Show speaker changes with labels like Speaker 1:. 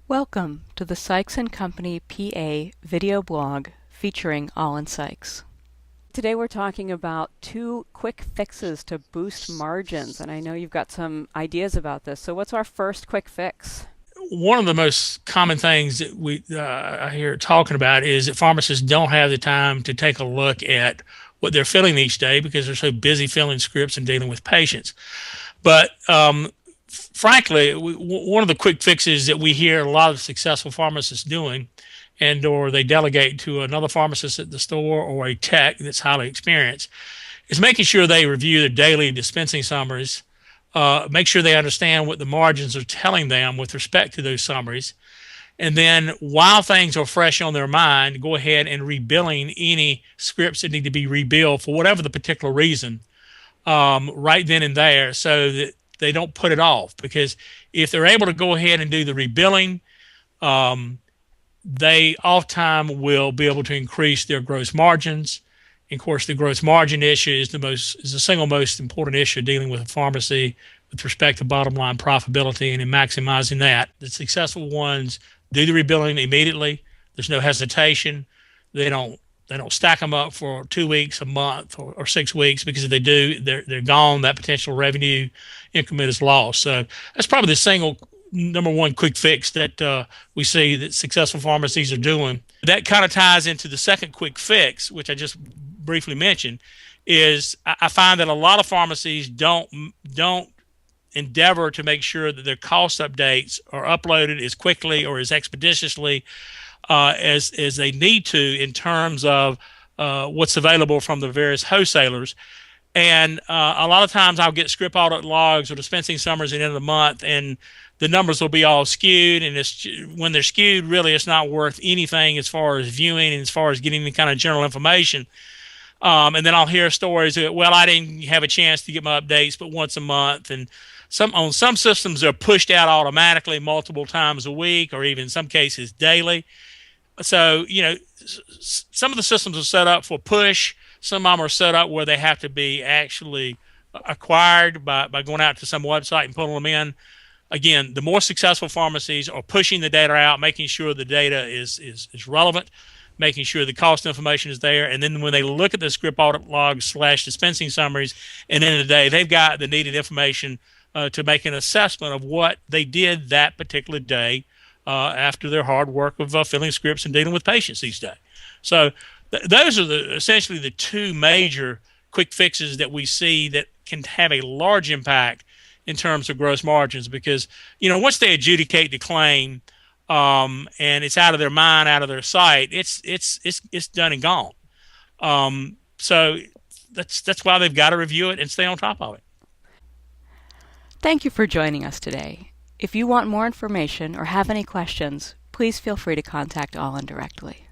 Speaker 1: Welcome to the Sykes & Company PA video blog featuring Ollin Sykes. Today we're talking about 2 quick fixes to boost margins, and I know you've got some ideas about this. So what's our first quick fix?
Speaker 2: One of the most common things that I hear talking about is that pharmacists don't have the time to take a look at what they're filling each day because they're so busy filling scripts and dealing with patients. But frankly, one of the quick fixes that we hear a lot of successful pharmacists doing, and or they delegate to another pharmacist at the store or a tech that's highly experienced, is making sure they review their daily dispensing summaries, make sure they understand what the margins are telling them with respect to those summaries, and then while things are fresh on their mind, go ahead and rebilling any scripts that need to be rebilled for whatever the particular reason, right then and there, so that they don't put it off. Because if they're able to go ahead and do the rebilling, they oftentimes will be able to increase their gross margins. And of course, the gross margin issue is the single most important issue dealing with a pharmacy with respect to bottom line profitability and in maximizing that. The successful ones do the rebilling immediately. There's no hesitation. They don't stack them up for 2 weeks, a month, or 6 weeks, because if they do, they're gone. That potential revenue increment is lost. So that's probably the single number one quick fix that we see that successful pharmacies are doing. That kind of ties into the second quick fix, which I just briefly mentioned, is I find that a lot of pharmacies don't endeavor to make sure that their cost updates are uploaded as quickly or as expeditiously as they need to in terms of what's available from the various wholesalers. And a lot of times I'll get script audit logs or dispensing summaries at the end of the month, and the numbers will be all skewed. And when they're skewed, really it's not worth anything as far as viewing and as far as getting any kind of general information. And then I'll hear stories that, well, I didn't have a chance to get my updates but once a month. And on some systems, they're pushed out automatically multiple times a week, or even in some cases daily. So, some of the systems are set up for push. Some of them are set up where they have to be actually acquired by going out to some website and pulling them in. Again, the more successful pharmacies are pushing the data out, making sure the data is relevant, making sure the cost information is there. And then when they look at the script audit logs / dispensing summaries, and end of the day, they've got the needed information to make an assessment of what they did that particular day after their hard work of filling scripts and dealing with patients each day. So those are essentially the 2 major quick fixes that we see that can have a large impact in terms of gross margins, because once they adjudicate the claim and it's out of their mind, out of their sight, it's done and gone. So that's why they've got to review it and stay on top of it.
Speaker 1: Thank you for joining us today. If you want more information or have any questions, please feel free to contact Ollin directly.